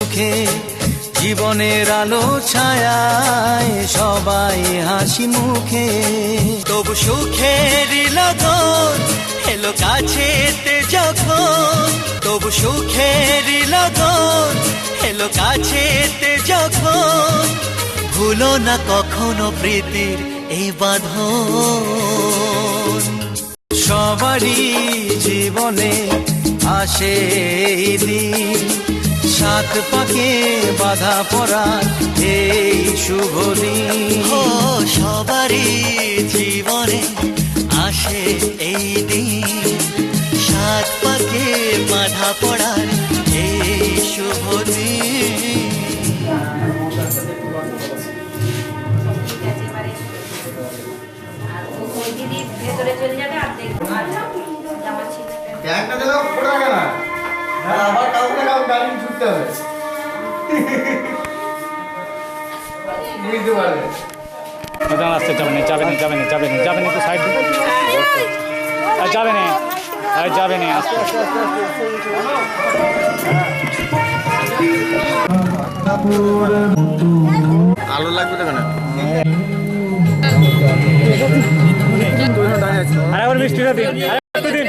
সুখে জীবনের আলো ছায়ায় সবাই হাসি মুখে। তবু সুখের লগন এলো কাছেতে যখন, তবু সুখের লগন এলো কাছেতে যখন, ভুলো না কখনো প্রীতির এই বাঁধন। সবারই জীবনে আসে এই দিন, সাত পাকে বাধা পড়ার এই শুভ দিন। ও সবারই জীবনে আসে এই দিন, সাত পাকে বাধা পড়ার এই শুভ দিন। আবার কাউকে গাড়ি ছুটতে হবে, বুঝতে পারবে। আসতে যাবে না, যাবে না, যাবে না, যাবে না, যাবে না, তো সাইড যাবে না, যাবে না, আস্তে আস্তে আস্তে আলো লাগবে তো কেন? আর একবার মিষ্টিটা দিন, আরেকটু দিন,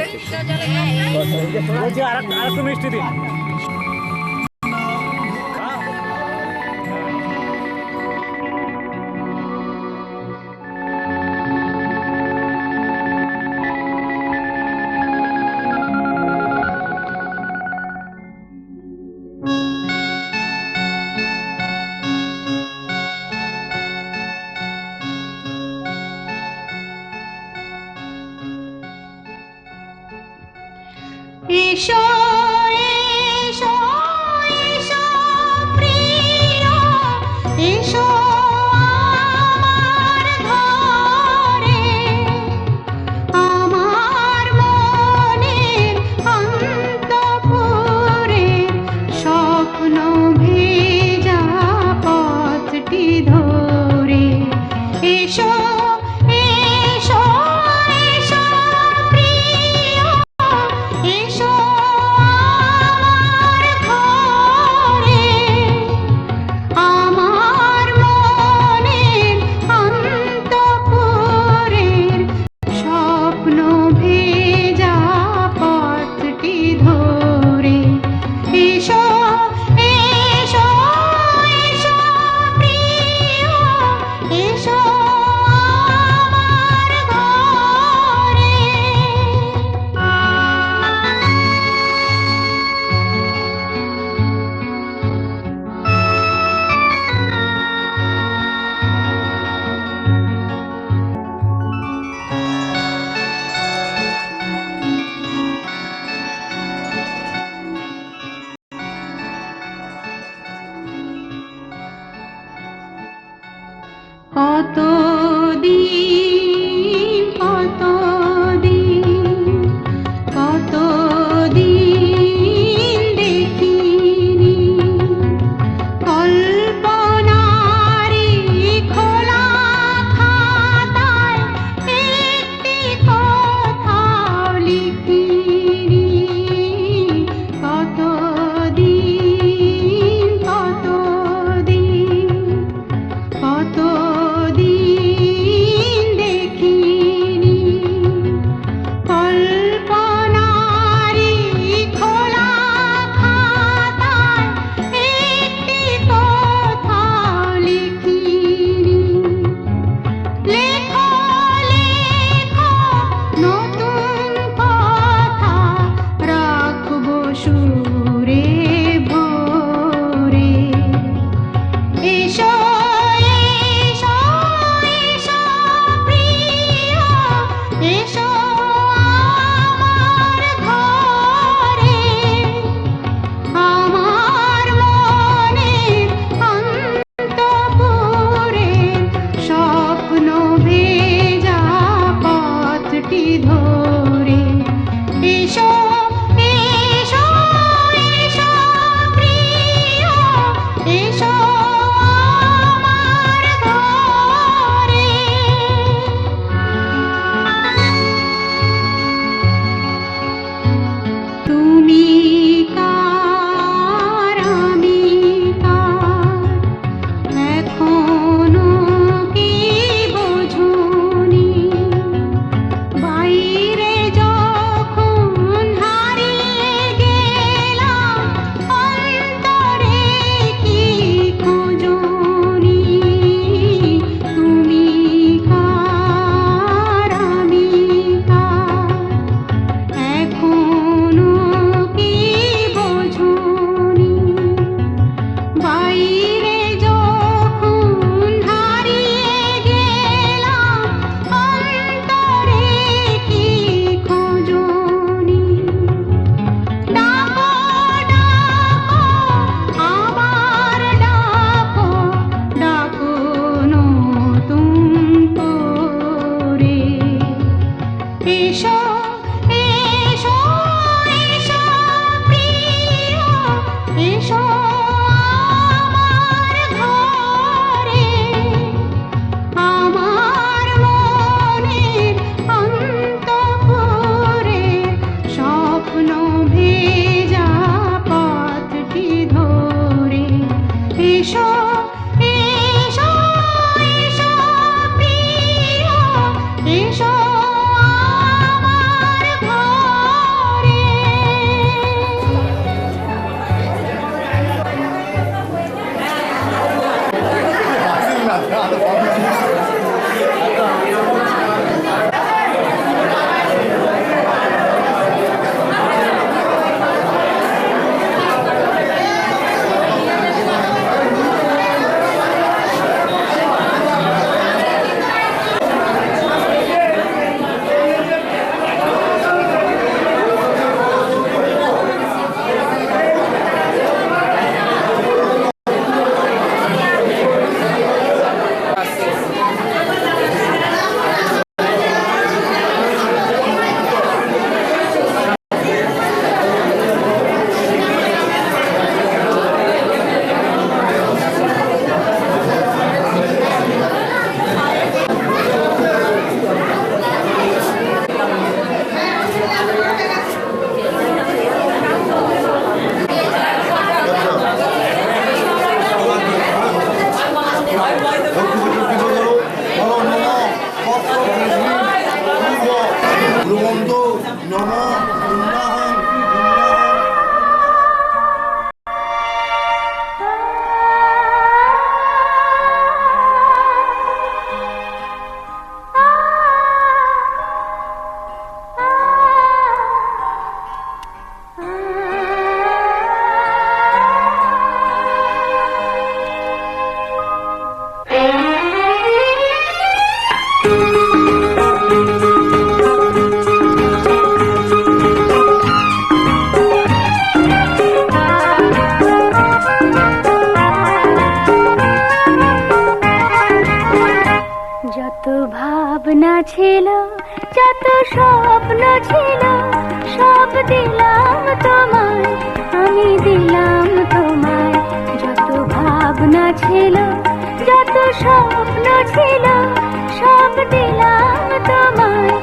আরেকটু মিষ্টি দিন। এসো এসো এসো প্রিয়, এসো আমার ঘরে, আমার মনের অন্তঃপুরে স্বপ্ন ভেজা পথটি ধরে। এসো এসো এসো প্রিয়, এসো আমার ঘরে, আমার মনের অন্তঃপুরের স্বপ্ন ভেজা পথটি ধরে। এসো এসো এসো প্রিয়, এসো আমার ঘরে। কতদিন কতদিন কতদিন দেখিনি কল্পনারি খোলা খাতায় একটি কথাও লিখিনি। কতদিন কতদিন কতদিন এসো এসো এসো প্রিয় এসো আমার ঘরে যত ভাবনা ছিল যত স্বপ্ন ছিল সব দিলাম তোমায় আমি দিলাম তোমায় যত ভাবনা ছিল যত স্বপ্ন ছিল সব দিলাম তোমায়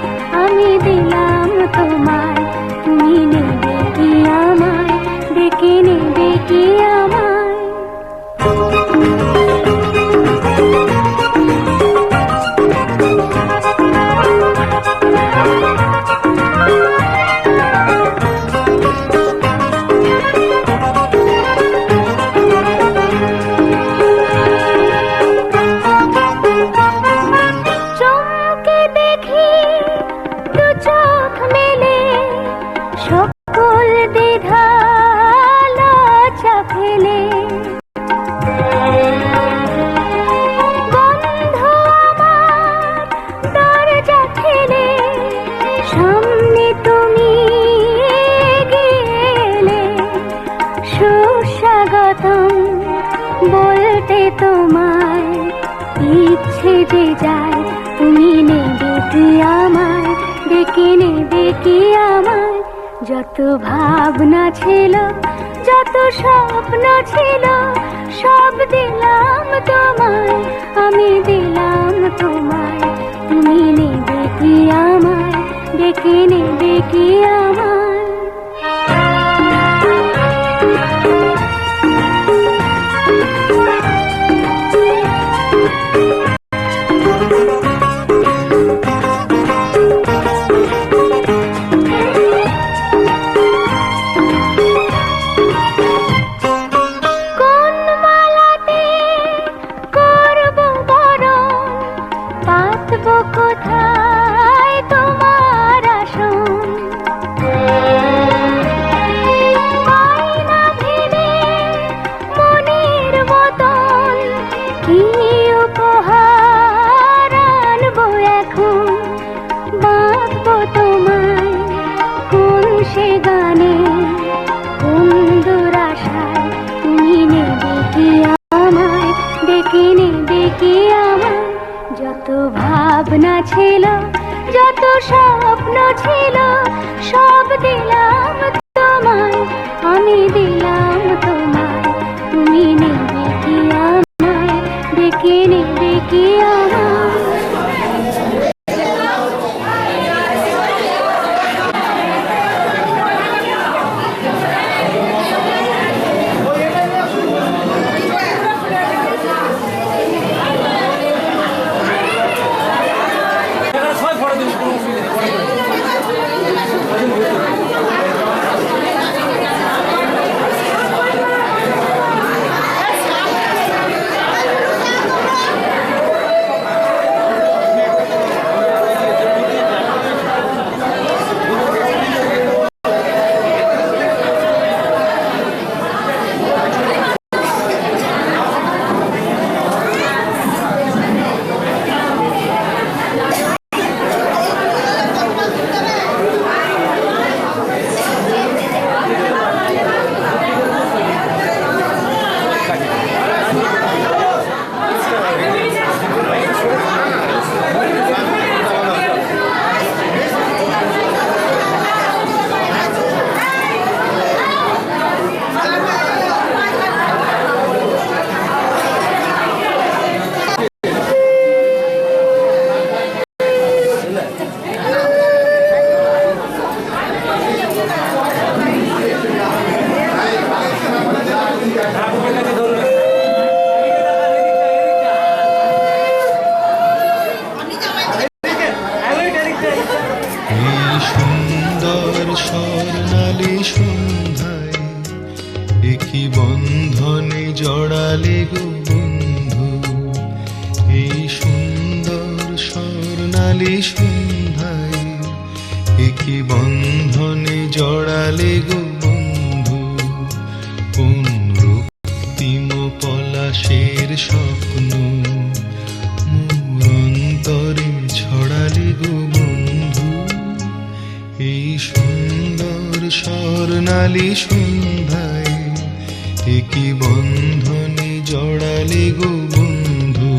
আমি দিলাম তোমায় তুমি নেবে কি আমায় ডেকে নেবে কি আমায় চমকে দেখি দু চোখ মেলে সকল দ্বিধা লজ্জা ফেলে বন্ধ আমার দরজা ঠেলে সামনে তুমি গেলে সুস্বাগতম বলতে তোমায় ইচ্ছে যে যায় তুমি নেবে কি আমায় ডেকে নেবে কি আমায় যত ভাবনা ছিল যত স্বপ্ন ছিল সব দিলাম তোমায় আমি দিলাম তোমায় তুমি নেবে কি আমায় ডেকে নেবে কি আমায় কোথায় তোমার আসন ভেবে মনের মতন কি উপহার আনবো এখন বাঁধবো তোমায় কোন সে গানে কোন দুরাশায় তুমি নেবে কি আমায় ডেকে নেবে কি আমায় যত ভাবনা ছিল যত স্বপ্ন ছিল সব দিলাম তোমায় আমি দিলাম তোমায় তুমি নেবে কি আমায় ডেকে নেবে কি আমায় জড়ালে গো বন্ধু, এই সুন্দর স্বর্ণালী সন্ধ্যায় একই বন্ধনে জড়ালে গো বন্ধু। কোন রক্তিম পলাশের স্বপ্ন মোর অন্তরে ছড়ালে গো বন্ধু, এই সুন্দর স্বর্ণালী সন্ধ্যায় একই বন্ধনে জড়ালে গো বন্ধু।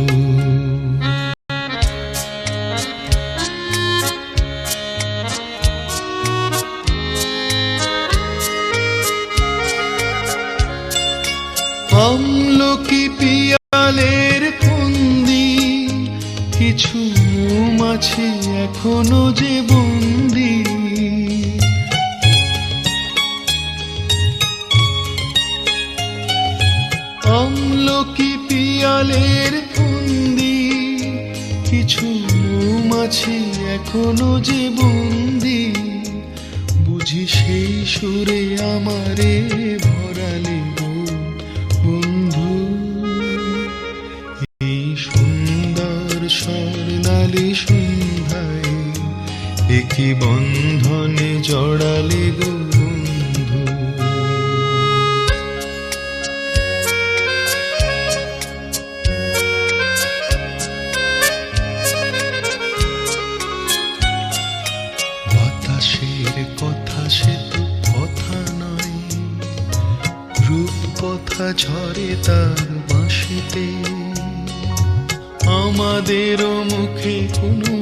আমলকি পিয়ালের ফন্দি, কিছু মৌমাছি এখনো যে বন্দি। আমলকি পিয়ালের ফন্দি, কিছু মৌমাছি এখনো যে বন্দি। বুঝি সেই সুরে আমারে ভরালে গো বন্ধু, এই সুন্দর স্বর্ণালী সন্ধ্যায় একই বন্ধনে জড়ালে গো বন্ধু। বাতাসের কথা সে তো কথা নয়, রূপ কথা ঝরে তার বাঁশিতে। আমাদেরও মুখে কোনো